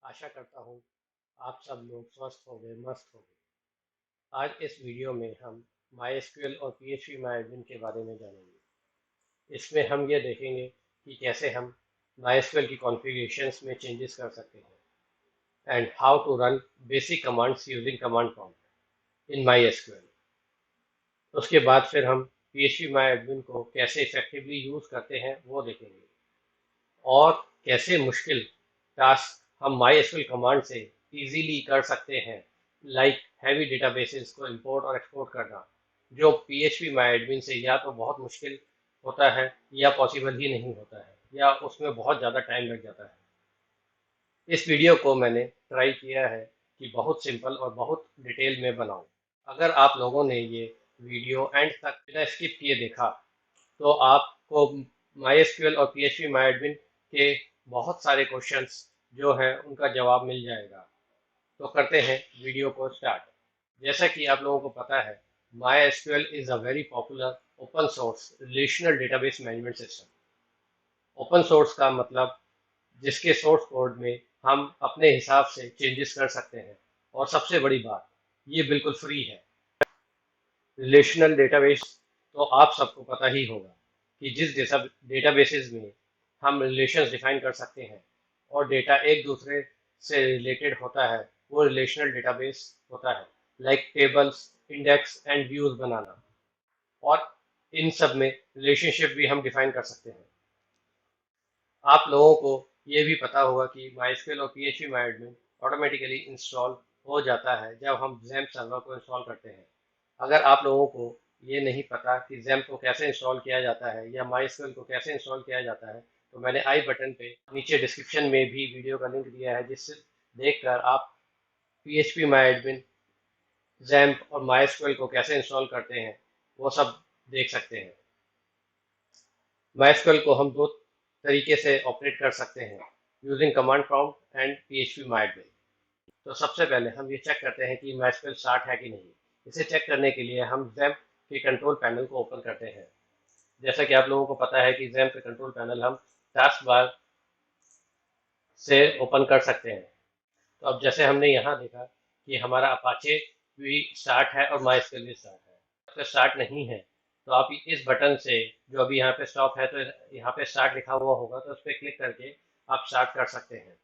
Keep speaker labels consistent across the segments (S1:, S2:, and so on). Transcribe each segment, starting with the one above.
S1: आशा करता हूँ आप सब लोग स्वस्थ होंगे, मस्त होंगे। आज इस वीडियो में हम MySQL और PHP MyAdmin के बारे में जानेंगे। इसमें हम ये देखेंगे कि कैसे हम MySQL की कॉन्फ़िगरेशंस में चेंजेस कर सकते हैं and how to run basic commands using command prompt in MySQL। उसके बाद फिर हम PHP MyAdmin को कैसे इफेक्टिवली यूज़ करते हैं वो देखेंगे और कैसे मुश्किल टास्क हम MySQL कमांड से इजीली कर सकते हैं, लाइक हैवी डेटाबेसेस को इंपोर्ट और एक्सपोर्ट करना, जो PHP MyAdmin से या तो बहुत मुश्किल होता है या पॉसिबल ही नहीं होता है या उसमें बहुत ज़्यादा टाइम लग जाता है। इस वीडियो को मैंने ट्राई किया है कि बहुत सिंपल और बहुत डिटेल में बनाऊं। अगर आप लोगों ने ये वीडियो एंड तक बिना स्किप किए देखा तो आपको MySQL और PHP MyAdmin के बहुत सारे क्वेश्चंस जो हैं उनका जवाब मिल जाएगा। तो करते हैं वीडियो को स्टार्ट। जैसा कि आप लोगों को पता है, MySQL is a very popular open source relational database management system. Open source का मतलब जिसके सोर्स कोड में हम अपने हिसाब से चेंजेस कर सकते हैं, और सबसे बड़ी बात, ये बिल्कुल फ्री है। रिलेशनल डेटाबेस तो आप सबको पता ही होगा कि जिस डेटाबेसेस में हम रिलेशंस डिफाइन कर सकते हैं और डेटा एक दूसरे से रिलेटेड होता है, वो रिलेशनल डेटाबेस होता है, like tables, index and views बनाना। और इन सब में रिलेशनशिप भी हम डिफाइन कर सकते हैं। आप लोगों को ये भी पता होगा कि MySQL और PHP MyAdmin ऑटोमेटिकली इंस्टॉल हो जाता है जब हम XAMPP सर्वर को इंस्टॉल करते हैं। अगर आप लोगों को ये नहीं पता कि XAMPP को कैसे इंस्टॉल किया जाता है या MySQL को कैसे इंस्टॉल किया जाता है, तो मैंने आई बटन पे नीचे डिस्क्रिप्शन में भी वीडियो का लिंक दिया है, जिससे देखकर आप PHP MyAdmin, XAMPP और MySQL को कैसे इंस्टॉल करते हैं वो सब देख सकते हैं। MySQL को हम दो तरीके से ऑपरेट कर सकते हैं, using command prompt and PHP MyAdmin। तो सबसे पहले हम ये चेक करते हैं कि MySQL स्टार्ट है कि नहीं। इसे चेक करने के लिए हम XAMPP के कंट्रोल पैनल को ओपन करते हैं। जैसा कि आप लोगों को पता है कि XAMPP का कंट्रोल पैनल हम टास्क बार से ओपन कर सकते हैं। तो अब जैसे हमने यहाँ देखा कि हमारा अपाचे भी स्टार्ट है और MySQL भी स्टार्ट है। अगर स्टार्ट नहीं है तो आप इस बटन से, जो अभी यहाँ पे स्टॉप है, तो यहाँ पे स्टार्ट लिखा हुआ होगा, तो उस पर क्लिक करके आप स्टार्ट कर सकते हैं।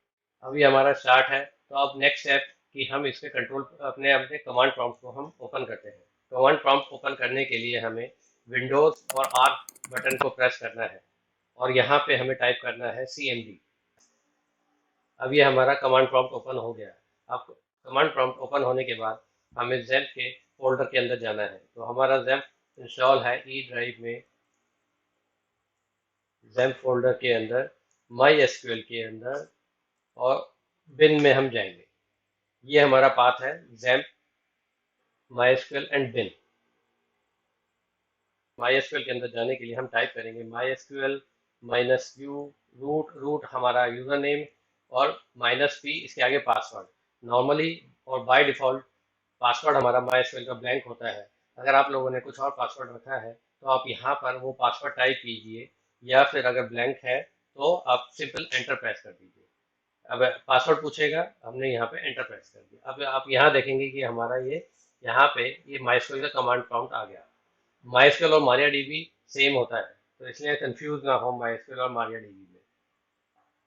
S1: अभी हमारा स्टार्ट है, तो अब नेक्स्ट स्टेप कि हम इसके कंट्रोल अपने अपने कमांड प्रॉम्प्ट को हम ओपन करते हैं। कमांड प्रॉम्प्ट ओपन करने के लिए हमें विंडोज और आर बटन को प्रेस करना है और यहाँ पे हमें टाइप करना है CMD। अब ये हमारा कमांड प्रॉम्प्ट ओपन हो गया। अब कमांड प्रॉम्प्ट ओपन होने के बाद हमें XAMPP के फोल्डर के अंदर जाना है। तो हमारा XAMPP इंस्टॉल है ई ड्राइव में, XAMPP फोल्डर के अंदर, MySQL के अंदर, और बिन में हम जाएंगे। ये हमारा पाथ है, XAMPP, MySQL and bin. MySQL के अंदर जाने के लिए हम टाइप करेंगे MySQL -u रूट हमारा यूजर नेम और -p इसके आगे पासवर्ड। नॉर्मली और बाय डिफॉल्ट पासवर्ड हमारा MySQL का ब्लैंक होता है। अगर आप लोगों ने कुछ और पासवर्ड रखा है तो आप यहाँ पर वो पासवर्ड टाइप कीजिए, या फिर अगर ब्लैंक है तो आप सिंपल एंटर प्रेस कर दीजिए। अब पासवर्ड पूछेगा, हमने यहाँ पे एंटर प्रेस कर दिया। अब आप यहाँ देखेंगे कि हमारा ये यहाँ पे ये MySQL का कमांड प्रॉम्प्ट आ गया। MySQL और MariaDB सेम होता है, तो इसलिए कंफ्यूज ना हो MySQL और MariaDB में।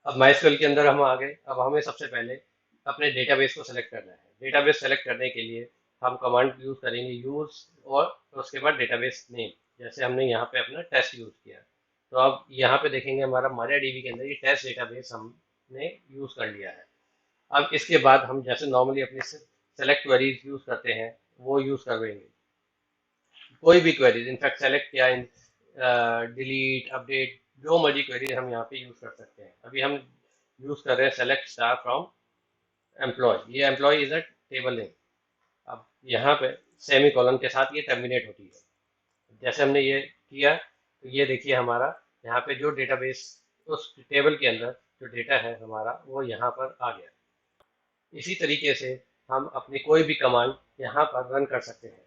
S1: अब MySQL के अंदर हम आ गए। अब हमें सबसे पहले अपने डेटाबेस को सेलेक्ट करना है। डेटाबेस सेलेक्ट करने के लिए हम कमांड यूज करेंगे यूज, और उसके बाद डेटाबेस नेम, जैसे हमने यहाँ पे अपना टेस्ट यूज किया। तो अब यहाँ पे देखेंगे हमारा MariaDB के अंदर ये टेस्ट डेटाबेस हमने यूज कर लिया है। अब इसके बाद हम जैसे नॉर्मली अपनी सेलेक्ट क्वेरीज यूज करते हैं वो यूज करेंगे। कोई भी क्वेरीज, इनफैक्ट सेलेक्ट किया, डिलीट, अपडेट, जो मर्जी क्वेरी हम यहाँ पे यूज कर सकते हैं। अभी हम यूज कर रहे हैं सेलेक्ट स्टार फ्रॉम एम्प्लॉय। ये employ is a table name. अब यहाँ पे सेमी कॉलन के साथ ये टर्मिनेट होती है। जैसे हमने ये किया तो ये देखिए हमारा यहाँ पे जो डेटाबेस, उस टेबल के अंदर जो डेटा है हमारा वो यहाँ पर आ गया। इसी तरीके से हम अपनी कोई भी कमांड यहाँ पर रन कर सकते हैं।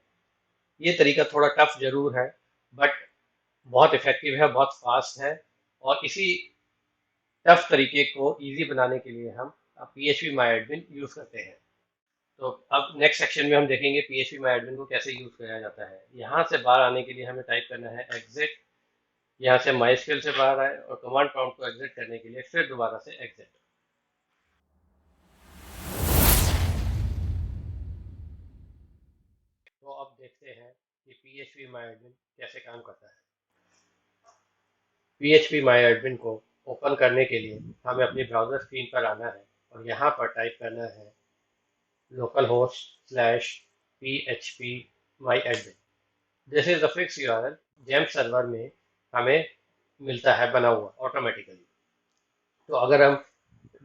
S1: ये तरीका थोड़ा टफ जरूर है, बट बहुत इफेक्टिव है, बहुत फास्ट है। और इसी टफ तरीके को इजी बनाने के लिए हम PHP MyAdmin यूज़ करते हैं। तो अब नेक्स्ट सेक्शन में हम देखेंगे PHP MyAdmin को कैसे यूज़ किया जाता है। यहाँ से बाहर आने के लिए हमें टाइप करना है एग्जिट। यहाँ से MySQL से बाहर आए और कमांड प्रॉम्प्ट को एग्जिट करने के लिए फिर दोबारा से एग्जिट। तो अब देखते हैं कि PHP MyAdmin कैसे काम करता है। PHP MyAdmin को ओपन करने के लिए हमें अपनी ब्राउज़र स्क्रीन पर आना है और यहाँ पर टाइप करना है localhost/php myadmin। This is the fix URL XAMPP server में हमें मिलता है बना हुआ ऑटोमेटिकली। तो अगर हम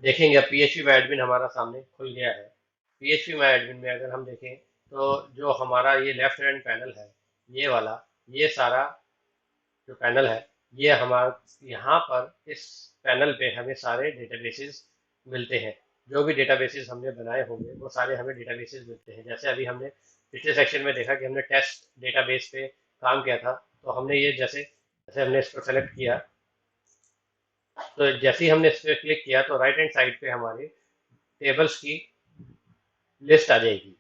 S1: देखेंगे PHP MyAdmin हमारा सामने खुल गया है। PHP MyAdmin में अगर हम देखें तो जो हमारा ये लेफ्ट हैंड पैनल है, ये वाला, ये सारा जो पैनल है, ये हमारा यहाँ पर इस पैनल पे हमें सारे डेटाबेसेस मिलते हैं। जो भी डेटाबेसेस हमने बनाए होंगे वो सारे हमें डेटाबेसेस मिलते हैं। जैसे अभी हमने पिछले सेक्शन में देखा कि हमने टेस्ट डेटाबेस पे काम किया था, तो हमने ये जैसे जैसे हमने इसको सेलेक्ट किया, तो जैसे ही हमने इस पर क्लिक किया तो राइट हैंड साइड पे हमारे टेबल्स की लिस्ट आ जाएगी।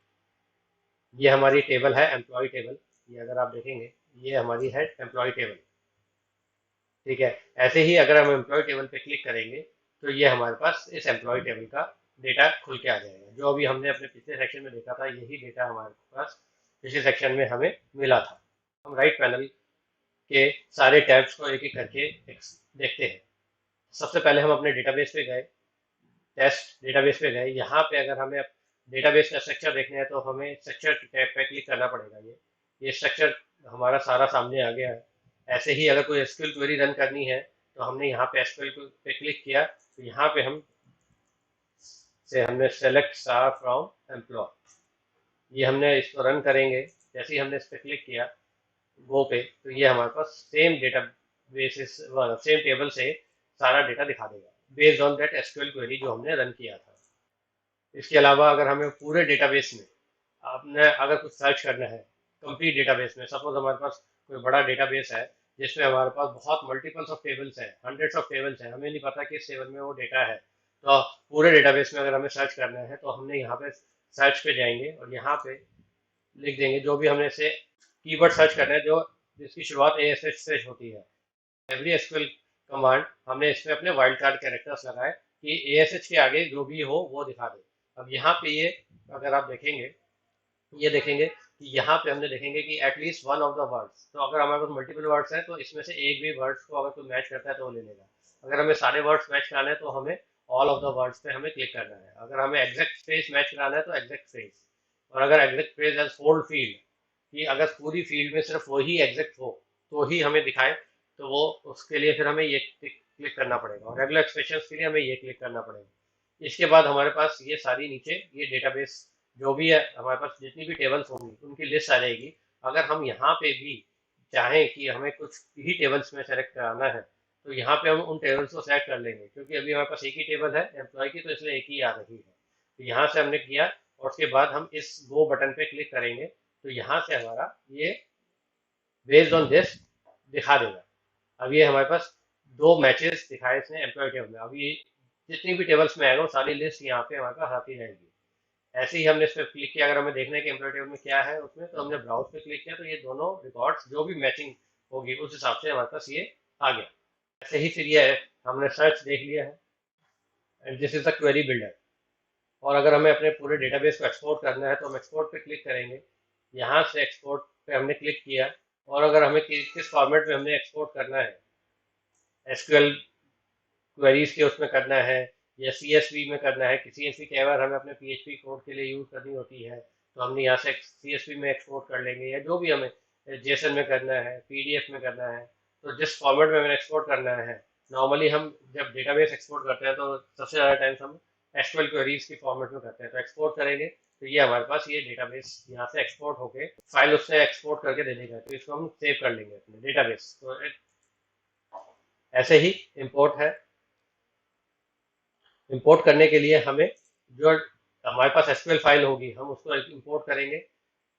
S1: ये हमारी टेबल है एम्प्लॉय टेबल। ये अगर आप देखेंगे ये हमारी है एम्प्लॉय टेबल। ठीक है, ऐसे ही अगर हम एम्प्लॉय टेबल पे क्लिक करेंगे तो ये हमारे पास इस एम्प्लॉय टेबल का डेटा खुल के आ जाएगा। जो अभी हमने अपने पिछले सेक्शन में देखा था, यही डेटा हमारे पास पिछले सेक्शन में हमें मिला था। हम राइट पैनल के सारे टैब्स को एक एक करके देखते हैं। सबसे पहले हम अपने डेटाबेस पे गए, टेस्ट डेटाबेस पे गए। यहाँ पे अगर हमें डेटाबेस का स्ट्रक्चर देखना है तो हमें स्ट्रक्चर टैब पे क्लिक करना पड़ेगा। ये स्ट्रक्चर हमारा सारा सामने आ गया है। ऐसे ही अगर कोई एसक्यूएल क्वेरी रन करनी है तो हमने यहाँ पे एसक्यूएल पे क्लिक किया, तो यहाँ पे हमने सेलेक्ट स्टार फ्रॉम एम्प्लॉय, ये हमने इसको रन करेंगे। जैसे ही हमने इस पर क्लिक किया गो पे, तो ये हमारे पास same data basis same table से सारा डेटा दिखा देगा based on that SQL query जो हमने रन किया था। इसके अलावा अगर हमें पूरे डेटाबेस में आपने अगर कुछ सर्च करना है कंप्लीट डेटाबेस में, सपोज हमारे पास कोई बड़ा डेटाबेस है जिसमें हमारे पास बहुत मल्टीपल्स ऑफ टेबल्स हैं, हंड्रेड्स ऑफ टेबल्स हैं, हमें नहीं पता कि इस टेबल में वो डेटा है, तो पूरे डेटाबेस में अगर हमें सर्च करना है तो हमने यहाँ पे सर्च पे जाएंगे और यहाँ पे लिख देंगे जो भी हमने से कीवर्ड सर्च करना है जो जिसकी शुरुआत ASH से होती है। एवरी एसक्यूएल कमांड हमने इसमें अपने वाइल्ड कार्ड कैरेक्टर्स लगाए कि ASH के आगे जो भी हो वो दिखा दे। अब यहाँ पे ये अगर आप देखेंगे, ये देखेंगे कि यहाँ पे हमने देखेंगे कि at least one of the words, तो अगर हमारे पास मल्टीपल वर्ड्स हैं तो इसमें से एक भी वर्ड्स को अगर कोई मैच करता है तो वो ले लेगा। अगर हमें सारे वर्ड्स मैच कराने हैं तो हमें ऑल ऑफ द वर्ड्स पे हमें क्लिक करना है। अगर हमें एग्जैक्ट स्पेस मैच कराना है तो एग्जैक्ट स्पेस, और अगर exact space as whole field, कि अगर पूरी फील्ड में सिर्फ वही एग्जैक्ट हो तो ही हमें दिखाए, तो वो उसके लिए फिर हमें ये क्लिक करना पड़ेगा। और रेगुलर एक्सप्रेशन के लिए हमें ये क्लिक करना पड़ेगा। इसके बाद हमारे पास ये सारी नीचे ये डेटाबेस जो भी है, हमारे पास जितनी भी टेबल्स होंगी उनकी लिस्ट आ जाएगी। अगर हम यहाँ पे भी चाहें कि हमें कुछ ही टेबल्स में सेलेक्ट कराना है तो यहाँ पे हम उन टेबल्स को सेलेक्ट कर लेंगे, क्योंकि अभी हमारे पास एक ही टेबल है एम्प्लॉय की, तो इसलिए एक ही आ रही है। तो यहाँ से हमने किया और उसके बाद हम इस गो बटन पे क्लिक करेंगे तो यहाँ से हमारा ये बेस्ड ऑन दिस दिखा देगा। अब ये हमारे पास दो मैचेस दिखाए इसने एम्प्लॉय टेबल में। अब ये जितनी भी टेबल्स में आएगा वो सारी लिस्ट यहाँ पे हमारे पास आती रहेगी। ऐसे ही हमने इस पर क्लिक किया, अगर हमें देखना है कि एम्प्लॉय टेबल में क्या है उसमें, तो हमने ब्राउज पे क्लिक किया तो ये दोनों रिकॉर्ड्स जो भी मैचिंग होगी उस हिसाब से हमारे पास ये आ गया। ऐसे ही फिर ये है, हमने सर्च देख लिया है and this is the query builder. और अगर हमें अपने पूरे डेटाबेस को एक्सपोर्ट करना है तो हम एक्सपोर्ट पे क्लिक करेंगे। यहाँ से एक्सपोर्ट पे हमने क्लिक किया, और अगर हमें किस फॉर्मेट में हमने एक्सपोर्ट करना है, एसक्यूएल क्वेरीज के उसमें करना है या CSV में करना है, कि CSV कई बार हमें अपने PHP कोड के लिए यूज करनी होती है, तो हमने यहाँ से CSV में एक्सपोर्ट कर लेंगे, या जो भी हमें JSON में करना है, PDF में करना है, तो जिस फॉर्मेट में हमें एक्सपोर्ट करना है। नॉर्मली हम जब डेटाबेस एक्सपोर्ट करते हैं तो सबसे ज़्यादा टाइम्स हम SQL क्वेरीज की फॉर्मेट में करते हैं, तो एक्सपोर्ट करेंगे तो ये हमारे पास ये डेटाबेस यहाँ से एक्सपोर्ट होके फाइल उससे एक्सपोर्ट करके दे देगा, तो इसको हम सेव कर लेंगे अपने डेटाबेस। तो ऐसे ही इम्पोर्ट है। इंपोर्ट करने के लिए हमें जो हमारे पास एसक्यूएल फाइल होगी हम उसको इंपोर्ट करेंगे,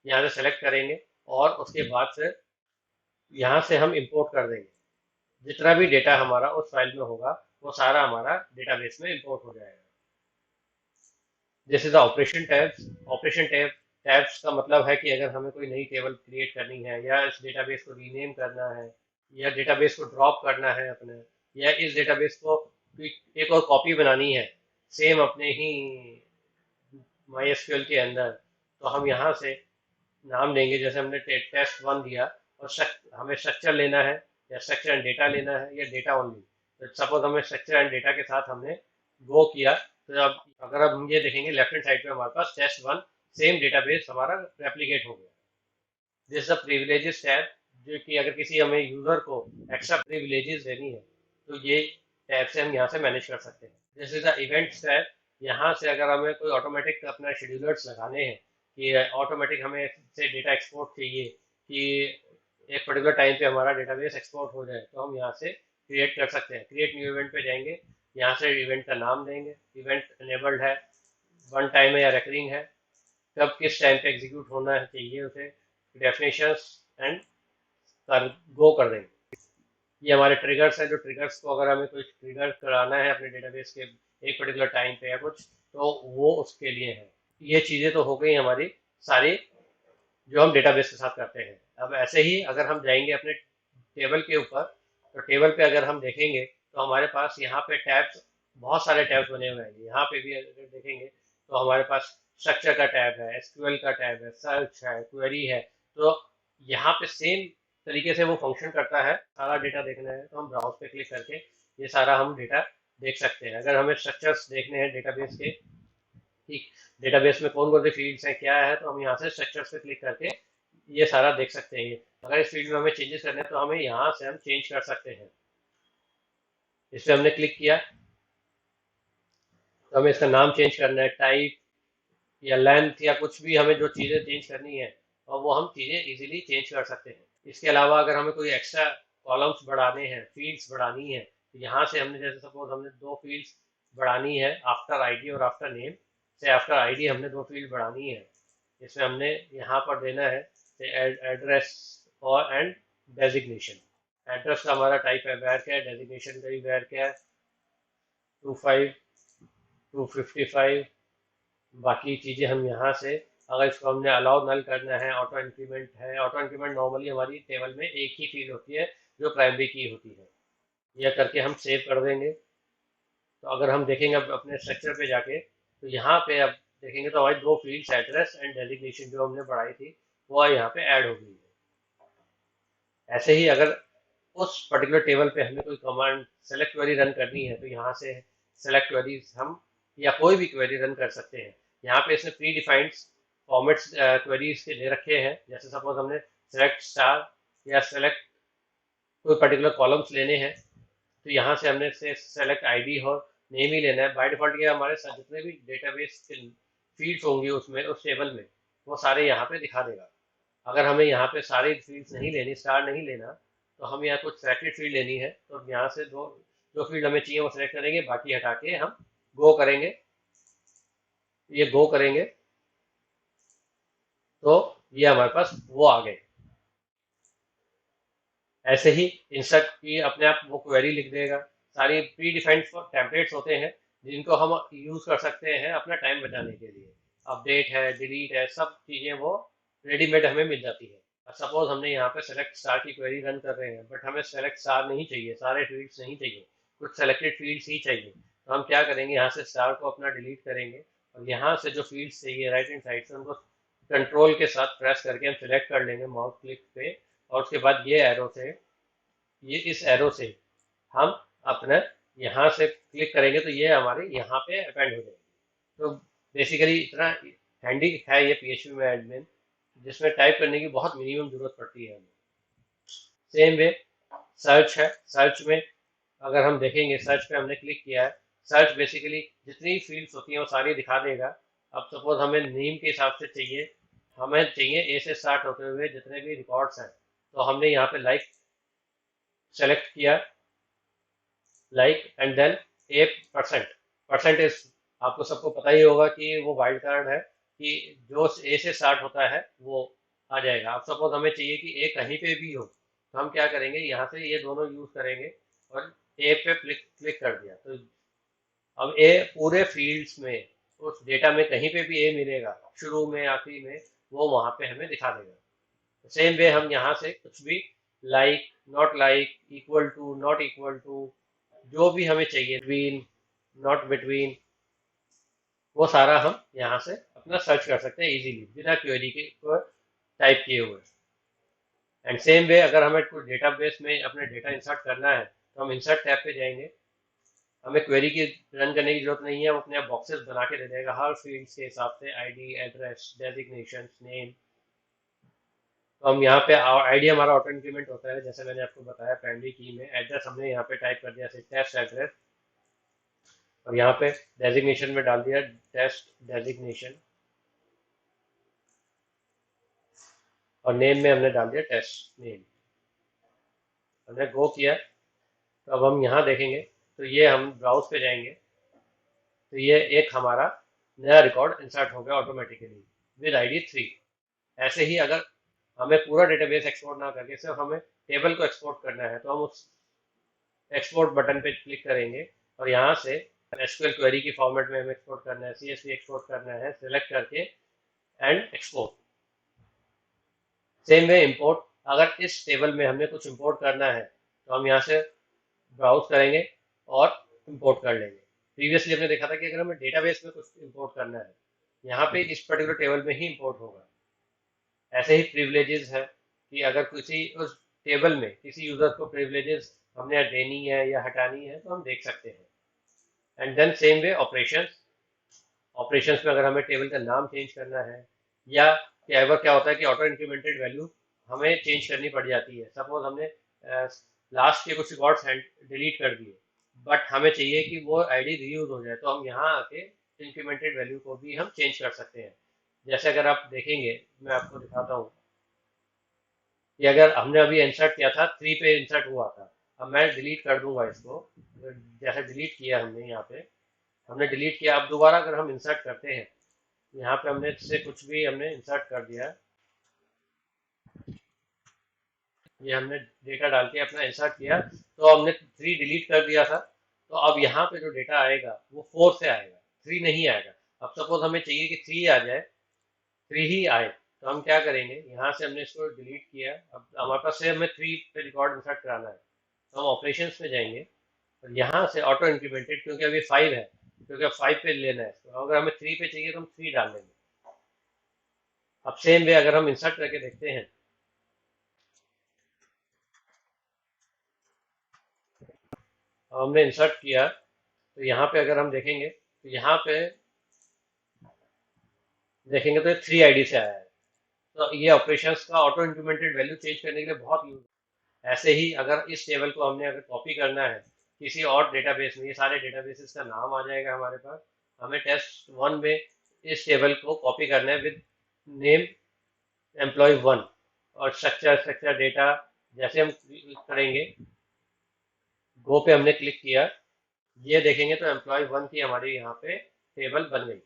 S1: यहाँ से सेलेक्ट करेंगे और उसके बाद से यहाँ से हम इंपोर्ट कर देंगे। जितना भी डेटा हमारा उस फाइल में होगा वो सारा हमारा डेटाबेस में इंपोर्ट हो जाएगा। This is the operation tabs. Operation tabs का मतलब है कि अगर हमें कोई नई टेबल क्रिएट करनी है, या इस डेटाबेस को रीनेम करना है, या डेटाबेस को ड्रॉप करना है अपने, या इस डेटाबेस को एक और कॉपी बनानी है सेम अपने ही MySQL के अंदर, तो हम यहाँ से नाम देंगे। जैसे हमने टेस्ट वन दिया, और हमें स्ट्रक्चर लेना है, या स्ट्रक्चर एंड डेटा लेना है, या डेटा ओनली। तो सपोज हमें स्ट्रक्चर एंड डेटा के साथ हमने गो किया, तो अब अगर अब हम ये देखेंगे लेफ्ट हैंड साइड पे हमारे पास टेस्ट वन सेम डेटाबेस हमारा रेप्लिकेट हो गया। दिस द प्रिविलेजेस टैब, जो कि अगर किसी हमें यूजर को एक्स्ट्रा प्रिविलेजेस देनी है, तो ये टैब से हम यहाँ से मैनेज कर सकते हैं। This is the events tab. यहाँ से अगर हमें कोई ऑटोमेटिक अपना शेड्यूलर्स लगाने हैं, कि ऑटोमेटिक हमें से डेटा एक्सपोर्ट चाहिए, कि एक पर्टिकुलर टाइम पे हमारा डेटाबेस एक्सपोर्ट हो जाए, तो हम यहाँ से क्रिएट कर सकते हैं। क्रिएट न्यू इवेंट पे जाएंगे, यहाँ से इवेंट का नाम देंगे, इवेंट एनेबल्ड है, वन टाइम है या रेकरिंग है, कब किस टाइम पे एग्जीक्यूट होना चाहिए उसे, डेफिनेशंस एंड कर गो कर देंगे। ये हमारे ट्रिगर्स हैं, जो ट्रिगर्स को अगर हमें कुछ ट्रिगर कराना है अपने डेटाबेस के एक पर्टिकुलर टाइम पे या कुछ, तो वो उसके लिए है। ये चीज़ें तो हो गई हमारी सारी, जो हम डेटाबेस के साथ करते हैं। अब ऐसे ही अगर हम जाएंगे अपने टेबल के ऊपर, तो टेबल पे अगर हम देखेंगे, तो हमारे पास यहाँ पे टैब्स, बहुत सारे टैब्स बने हुए हैं। यहाँ पे भी अगर देखेंगे, तो हमारे पास स्ट्रक्चर का टैब है, एसक्यूएल का टैब है, सर्च है, क्वेरी है। तो यहाँ पे सेम तरीके से वो फंक्शन करता है। सारा डेटा देखना है तो हम ब्राउज पे क्लिक करके ये सारा हम डेटा देख सकते हैं। अगर हमें स्ट्रक्चर्स देखने हैं डेटाबेस के, ठीक, डेटाबेस में कौन कौन से फील्ड्स हैं क्या है, तो हम यहाँ से स्ट्रक्चर्स पे क्लिक करके ये सारा देख सकते हैं। अगर इस फील्ड में हमें चेंजेस करने हैं, तो हमें यहाँ से हम चेंज कर सकते हैं। इस पर हमने क्लिक किया, तो हमें इसका नाम चेंज करना है, टाइप या लेंथ या कुछ भी, हमें जो चीज़ें चेंज करनी है, और वो हम चीज़ें इजीली चेंज कर सकते हैं। इसके अलावा अगर हमें कोई एक्स्ट्रा कॉलम्स बढ़ाने हैं, फील्ड्स बढ़ानी है, तो यहाँ से हमने, जैसे सपोज हमने दो फील्ड्स बढ़ानी है, आफ्टर आईडी और आफ्टर नेम। से आफ्टर आईडी हमने दो फील्ड बढ़ानी है, इसमें हमने यहाँ पर देना है एड्रेस और एंड डेजिग्नेशन। एड्रेस का हमारा टाइप है वैर क्या है, डेजिग्नेशन का भी वैर क्या है, 25 255। बाकी चीज़ें हम यहाँ से, अगर इसको हमने अलाउ नल करना है, ऑटो इंक्रीमेंट है। ऑटो इंक्रीमेंट नॉर्मली हमारी टेबल में एक ही फील्ड होती है, जो प्राइमरी की होती है। यह करके हम सेव कर देंगे। तो अगर हम देखेंगे अब अपने स्ट्रक्चर पे जाके, तो यहाँ पे अब देखेंगे तो हमारी दो फील्ड्स एड्रेस एंड डेजिग्नेशन जो हमने बढ़ाई थी, वो यहाँ पे ऐड हो गई है। ऐसे ही अगर उस पर्टिकुलर टेबल पे हमें कोई कमांड सेलेक्ट क्वेरी रन करनी है, तो यहाँ से सेलेक्ट क्वेरी हम, या कोई भी क्वेरी रन कर सकते हैं। यहाँ पे इसने प्री डिफाइंड फॉर्मेट्स क्वेरीज के दे रखे हैं। जैसे सपोज हमने सेलेक्ट स्टार या सेलेक्ट कोई पर्टिकुलर कॉलम्स लेने हैं, तो यहाँ से हमने से सेलेक्ट आईडी और नेम ही लेना है। बाय डिफॉल्ट ये हमारे साथ जितने भी डेटाबेस फील्ड्स होंगी उसमें, उस टेबल में, वो सारे यहाँ पे दिखा देगा। अगर हमें यहाँ पे सारी फील्ड्स नहीं लेनी, स्टार नहीं लेना, तो हम यहाँ कुछ सेलेक्टेड फील्ड लेनी है, तो यहाँ से दो जो फील्ड हमें चाहिए वो सेलेक्ट करेंगे, बाकी हटा के हम गो करेंगे। ये गो करेंगे, तो ये हमारे पास वो आ गए। ऐसे ही इंसर्ट की अपने आप वो क्वेरी लिख देगा। सारी प्री डिफाइंड टेम्पलेट्स होते हैं, जिनको हम यूज कर सकते हैं अपना टाइम बचाने के लिए। अपडेट है, डिलीट है, सब चीजें वो रेडीमेड हमें मिल जाती है। सपोज हमने यहाँ पे सेलेक्ट स्टार की क्वेरी रन कर रहे हैं, बट हमें सेलेक्ट स्टार नहीं चाहिए, सारे फील्ड्स नहीं चाहिए, कुछ सेलेक्टेड फील्ड्स ही चाहिए। तो हम क्या करेंगे, यहाँ से स्टार को अपना डिलीट करेंगे, और यहाँ से जो फील्ड्स चाहिए राइट हैंड साइड से, उनको कंट्रोल के साथ प्रेस करके हम सिलेक्ट कर लेंगे माउस क्लिक पे। और उसके बाद ये एरो से, ये इस एरो से हम अपने यहाँ से क्लिक करेंगे, तो ये हमारे यहाँ पे अपेंड हो जाएगी। तो बेसिकली इतना हैंडी है ये PHP में एडमिन, जिसमें टाइप करने की बहुत मिनिमम जरूरत पड़ती है हमें। सेम वे सर्च है। सर्च में अगर हम देखेंगे, सर्च पे हमने क्लिक किया है, सर्च बेसिकली जितनी फील्ड्स होती हैं वो सारी दिखा देगा। अब सपोज हमें नेम के हिसाब से चाहिए, हमें चाहिए ए से स्टार्ट होते हुए जितने भी रिकॉर्ड्स हैं, तो हमने यहाँ पे लाइक सेलेक्ट किया, like and then a percent. Percent is, आपको सबको पता ही होगा कि वो वाइल्ड कार्ड है, कि जो ए से स्टार्ट होता है वो आ जाएगा। अब सपोज हमें चाहिए कि ए कहीं पे भी हो, तो हम क्या करेंगे, यहाँ से ये दोनों यूज करेंगे, और ए पे क्लिक क्लिक कर दिया, तो अब ए पूरे फील्ड्स में उस डेटा में कहीं पे भी ए मिलेगा शुरू में आखिरी में, वो वहां पे हमें दिखा देगा। सेम वे हम यहाँ से कुछ भी like, equal to, not equal to, जो भी हमें चाहिए, बिटवीन, नॉट बिटवीन, वो सारा हम यहाँ से अपना सर्च कर सकते हैं इजीली बिना क्वेरी के टाइप किए हुए। एंड सेम वे अगर हमें कुछ डेटाबेस में अपने डेटा इंसर्ट करना है तो हम इंसर्ट टैब पे जाएंगे। हमें क्वेरी की रन करने की जरूरत नहीं है, वो अपने आप बॉक्सेस बना के दे देगा हर फील्ड के हिसाब से, आईडी, एड्रेस, डेजिग्नेशन, नेम। तो हम यहाँ पे आईडी हमारा ऑटो इंक्रीमेंट होता है, जैसे मैंने आपको बताया प्राइमरी की में। एड्रेस हमने यहाँ पे टाइप कर दिया टेस्ट एड्रेस, और यहाँ पे डेजिग्नेशन में डाल दिया टेस्ट डेजिग्नेशन, और नेम में हमने डाल दिया टेस्ट नेम। हमने गो किया, तो अब हम यहाँ देखेंगे, तो ये हम ब्राउज पे जाएंगे, तो ये एक हमारा नया रिकॉर्ड इंसर्ट हो गया ऑटोमेटिकली विद आईडी 3। ऐसे ही अगर हमें पूरा डेटाबेस एक्सपोर्ट ना करके सिर्फ हमें टेबल को एक्सपोर्ट करना है, तो हम उस एक्सपोर्ट बटन पे क्लिक करेंगे, और यहाँ से एसक्यूएल क्वेरी की फॉर्मेट में हमें एक्सपोर्ट करना है, सीएसवी एक्सपोर्ट करना है, सिलेक्ट करके and export. Same way import, अगर इस टेबल में हमें कुछ इंपोर्ट करना है तो हम यहाँ से ब्राउज करेंगे और इंपोर्ट कर लेंगे। प्रीवियसली हमने देखा था कि अगर हमें डेटाबेस में कुछ इंपोर्ट करना है, यहाँ पे इस पर्टिकुलर टेबल में ही इंपोर्ट होगा। ऐसे ही प्रिविलेजेस है कि अगर किसी उस टेबल में किसी यूजर को प्रिविलेजेस हमने देनी है या हटानी है तो हम देख सकते हैं। And then same way operations, operations में अगर हमें टेबल का नाम चेंज करना है, या क्या होता है कि ऑटो इंक्रीमेंटेड वैल्यू हमें चेंज करनी पड़ जाती है। सपोज हमने लास्ट के कुछ रिकॉर्ड्स डिलीट कर दिए, बट हमें चाहिए कि वो आईडी रीयूज हो जाए, तो हम यहाँ आके इंक्रीमेंटेड वैल्यू को भी हम चेंज कर सकते हैं। जैसे अगर आप देखेंगे, मैं आपको दिखाता हूँ कि अगर हमने अभी इंसर्ट किया था 3 पे इंसर्ट हुआ था, अब मैं डिलीट कर दूंगा इसको। जैसे डिलीट किया हमने यहाँ पे, हमने डिलीट किया, अब दोबारा अगर हम इंसर्ट करते हैं, यहाँ पे हमने इससे कुछ भी हमने इंसर्ट कर दिया, ये हमने डेटा डाल के अपना इंसर्ट किया, तो हमने 3 डिलीट कर दिया था, तो अब यहाँ पे जो डेटा आएगा वो 4 से आएगा, 3 नहीं आएगा। अब सपोज हमें चाहिए कि 3 आ जाए, 3 ही आए, तो हम क्या करेंगे, यहाँ से हमने इसको डिलीट किया, अब हमारे पास से हमें 3 पे रिकॉर्ड इंसर्ट कराना है, तो हम ऑपरेशंस में जाएंगे, और यहाँ से ऑटो इंक्रीमेंटेड, क्योंकि अभी 5 है, क्योंकि अब 5 पे लेना है, तो अगर हमें 3 पे चाहिए तो हम 3 डाल देंगे। अब सेम वे अगर हम इंसर्ट करके देखते हैं, हमने इंसर्ट किया, तो यहाँ पे अगर हम देखेंगे, तो यहाँ पे देखेंगे तो 3 आईडी से आया है। तो ये ऑपरेशंस का ऑटो इंक्रीमेंटेड वैल्यू चेंज करने के लिए बहुत यूज। ऐसे ही अगर इस टेबल को हमने अगर कॉपी करना है किसी और डेटाबेस में, ये सारे डेटाबेसेस का नाम आ जाएगा हमारे पास, हमें टेस्ट 1 में इस टेबल को कॉपी करना है विद नेम एम्प्लॉय 1 और स्ट्रक्चर डेटा। जैसे हम करेंगे, गो पे हमने क्लिक किया, ये देखेंगे तो एम्प्लॉय 1 की हमारी यहाँ पे टेबल बन गई।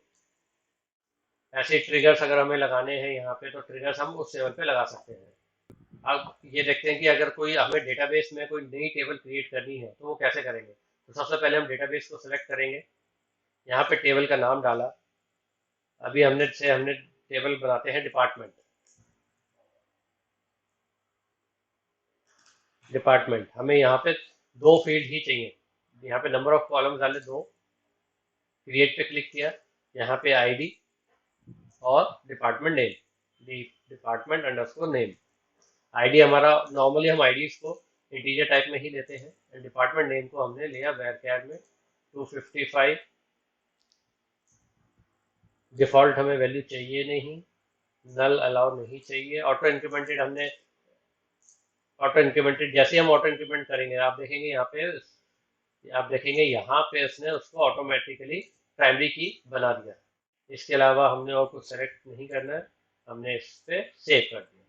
S1: ऐसे ट्रिगर्स अगर हमें लगाने हैं यहाँ पे, तो ट्रिगर्स हम उस टेबल पे लगा सकते हैं। अब ये देखते हैं कि अगर कोई हमें डेटाबेस में कोई नई टेबल क्रिएट करनी है तो वो कैसे करेंगे। तो सबसे पहले हम डेटाबेस को सिलेक्ट करेंगे, यहाँ पे टेबल का नाम डाला, अभी हमने टेबल बनाते हैं डिपार्टमेंट। डिपार्टमेंट हमें यहाँ पे 2 फील्ड ही चाहिए, यहाँ पे नंबर ऑफ कॉलम्स डाले 2, क्रिएट पे क्लिक किया, यहाँ पे आईडी और department name, department underscore name. ID हमारा, नॉर्मली हम आईडीज को इंटीजर टाइप में ही लेते हैं, एंड डिपार्टमेंट नेम को हमने लिया वैरकैर में 255। डिफॉल्ट हमें वैल्यू चाहिए नहीं, नल अलाउ नहीं चाहिए। ऑटो इंक्रीमेंटेड जैसे हम ऑटो इंक्रीमेंट करेंगे, आप देखेंगे यहाँ पे उसने उसको ऑटोमेटिकली प्राइमरी की बना दिया। इसके अलावा हमने और कुछ सेलेक्ट नहीं करना है, हमने इस पे सेव कर दिया।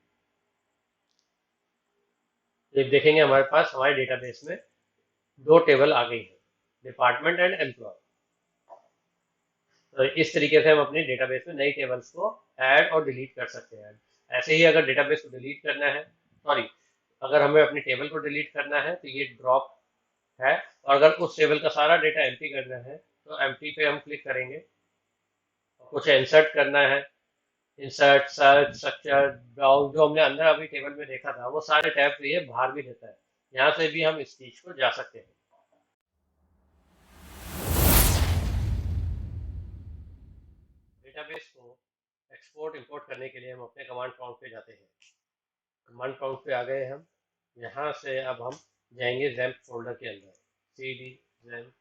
S1: ये देखेंगे हमारे पास हमारे डेटाबेस में 2 टेबल आ गई है, डिपार्टमेंट एंड एम्प्लॉय। तो इस तरीके से हम अपने डेटाबेस में नई टेबल्स को ऐड और डिलीट कर सकते हैं। ऐसे ही अगर डेटाबेस को डिलीट करना है, सॉरी, अगर हमें अपनी टेबल को डिलीट करना है तो ये ड्रॉप है, और अगर उस टेबल का सारा डेटा एम्प्टी करना है तो एम्प्टी पे हम क्लिक करेंगे, कुछ इंसर्ट करना है, इंसर्ट, सर्च, स्ट्रक्चर, ब्राउज, जो हमने अंदर अभी टेबल में देखा था वो सारे टैब ये बाहर भी देता है। यहाँ से भी हम इस चीज को जा सकते हैं। डेटाबेस को एक्सपोर्ट इंपोर्ट करने के लिए हम अपने कमांड प्रॉम्प्ट पे जाते हैं। कमांड प्रॉम्प्ट पे आ गए हम। यहाँ से अब हम जाएंगे जैम्प फोल्डर के अंदर, cd जैम्प,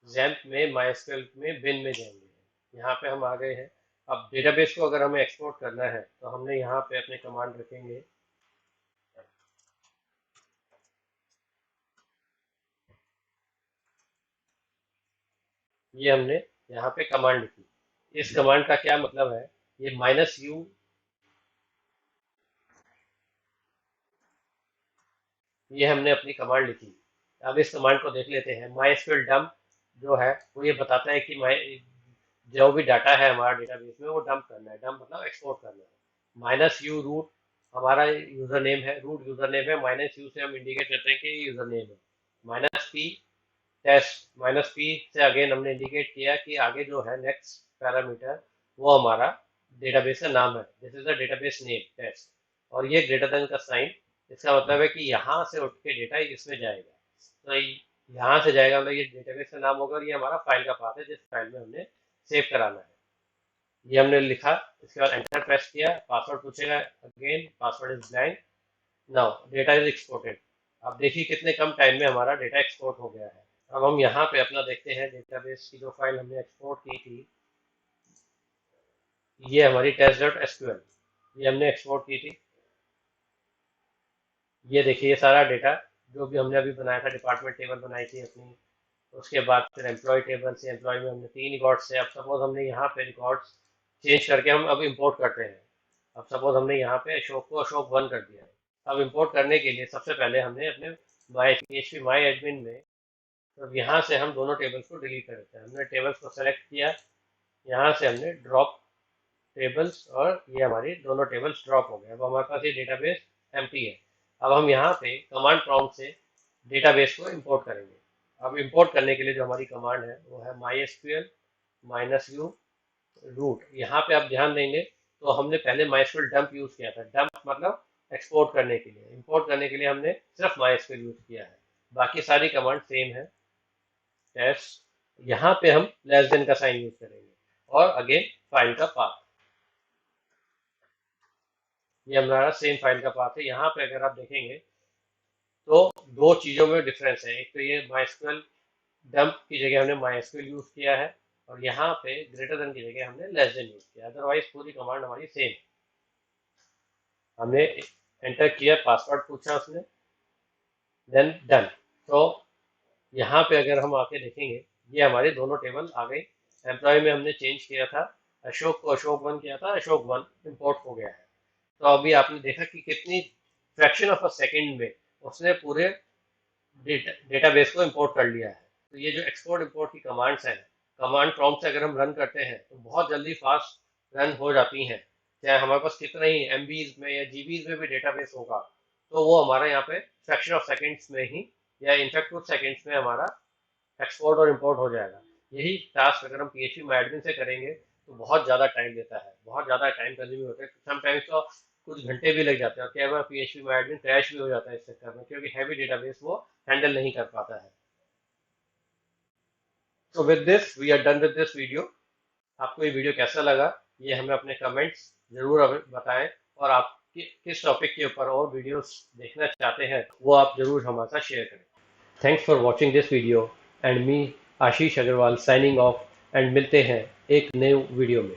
S1: जैम्प में माइस्क्वेल में बिन में जाएंगे। यहाँ पे हम आ गए हैं। अब डेटाबेस को अगर हमें एक्सपोर्ट करना है तो हमने यहाँ पे अपने कमांड रखेंगे, ये हमने यहाँ पे कमांड लिखी। इस कमांड का क्या मतलब है, ये -u, ये हमने अपनी कमांड लिखी। अब इस कमांड को देख लेते हैं। माइस्क्वेल डंप जो है वो ये बताता है कि जो भी डाटा है हमारा डेटाबेस में वो डंप करना है। डंप मतलब एक्सपोर्ट करना है। -u रूट हमारा यूजर नेम है, रूट यूजर नेम है। -u से हम इंडिकेट करते हैं कि ये यूजर नेम है। -p टेस्ट, -p से अगेन हमने इंडिकेट किया कि आगे जो है नेक्स्ट पैरामीटर वो हमारा डेटाबेस का नाम है। This is the database name test, और ये ग्रेटर देन का साइन, इसका मतलब है कि यहाँ से उठ के डेटा इसमें जाएगा। तो यहाँ से जाएगा मतलब ये डेटाबेस का नाम होगा और ये हमारा फाइल का पाथ है जिस फाइल में हमने सेव कराना है। ये हमने लिखा, इसके बाद एंटर प्रेस किया, पासवर्ड पूछेगा, again password is blank. Now data is exported. अब देखिए कितने कम टाइम में हमारा डेटा एक्सपोर्ट हो गया है। अब हम यहाँ पे अपना देखते हैं डेटाबेस की जो फाइल हमने एक्सपोर्ट की थी, ये हमारी test.sql, ये हमने एक्सपोर्ट की थी। ये देखिए ये सारा डेटा जो भी हमने अभी बनाया था, डिपार्टमेंट टेबल बनाई थी अपनी, उसके बाद फिर एम्प्लॉय टेबल से, एम्प्लॉय में हमने 3 रिकॉर्ड्स थे। अब सपोज हमने यहाँ पे रिकॉर्ड्स चेंज करके हम अब इंपोर्ट करते हैं। अब सपोज हमने यहाँ पे अशोक को अशोक 1 कर दिया है। अब इंपोर्ट करने के लिए सबसे पहले हमने अपने PHP माई एडमिन में, तो यहाँ से हम दोनों टेबल्स को डिलीट कर देते हैं। हमने टेबल्स को सेलेक्ट किया, यहाँ से हमने ड्रॉप टेबल्स, और ये हमारी दोनों टेबल्स ड्रॉप हो गए। अब हमारे पास ये डेटाबेस एम्प्टी है। अब हम यहाँ पे कमांड प्रॉम्प्ट से डेटाबेस को इंपोर्ट करेंगे। अब इंपोर्ट करने के लिए जो हमारी कमांड है वो है mysql -u रूट। यहाँ पे आप ध्यान देंगे तो हमने पहले mysql डंप यूज किया था। डंप मतलब एक्सपोर्ट करने के लिए, इंपोर्ट करने के लिए हमने सिर्फ mysql यूज किया है। बाकी सारी कमांड सेम है। टेस्ट, यहाँ पे हम लेस देन का साइन यूज करेंगे, और अगेन फाइल का पाथ, ये हमारा सेम फाइल का पाथ है। यहाँ पे अगर आप देखेंगे तो दो चीजों में डिफरेंस है। एक तो ये माइस्क्वेल डंप की जगह हमने माइस्क्वेल यूज किया है, और यहाँ पे ग्रेटर देन की जगह हमने लेस देन यूज किया। अदरवाइज पूरी कमांड हमारी सेम। हमने एंटर किया, पासवर्ड पूछा उसने, देन डन। तो यहाँ पे अगर हम आके देखेंगे ये हमारे दोनों टेबल आ गई। एम्प्लॉय में हमने चेंज किया था, अशोक को अशोक 1 किया था, अशोक 1 इंपोर्ट हो गया है। तो अभी आपने देखा कि कितनी फ्रैक्शन ऑफ अ सेकंड में उसने पूरे डेटाबेस को इंपोर्ट कर लिया है। तो ये जो एक्सपोर्ट इंपोर्ट की कमांड्स हैं, कमांड प्रॉम्प्ट से अगर हम रन करते हैं तो बहुत जल्दी फास्ट रन हो जाती हैं। चाहे हमारे पास कितना ही MBs में या GBs में भी डेटाबेस होगा, तो वो हमारा यहाँ पे फ्रैक्शन ऑफ सेकेंड्स में ही, या इनफैक्ट कुछ सेकेंड्स में हमारा एक्सपोर्ट और इंपोर्ट हो जाएगा। यही टास्क अगर हम PHP माई एडमिन से करेंगे तो बहुत ज़्यादा टाइम लेता है, बहुत ज़्यादा टाइम कंज्यूमिंग होता है। समटाइम्स तो कुछ घंटे भी लग जाते हैं, और कई बार PHP माई एडमिन क्रैश भी हो जाता है इस चक्कर में, क्योंकि हैवी डेटाबेस वो हैंडल नहीं कर पाता है। तो with this we are done with this video. आपको ये वीडियो कैसा लगा ये हमें अपने कमेंट्स जरूर हमें बताएं, और आप किस टॉपिक के ऊपर और वीडियोस देखना चाहते हैं वो आप जरूर हमारे साथ शेयर करें। Thanks for watching this video, and me Ashish Agrawal signing off, and मिलते हैं एक नए वीडियो में।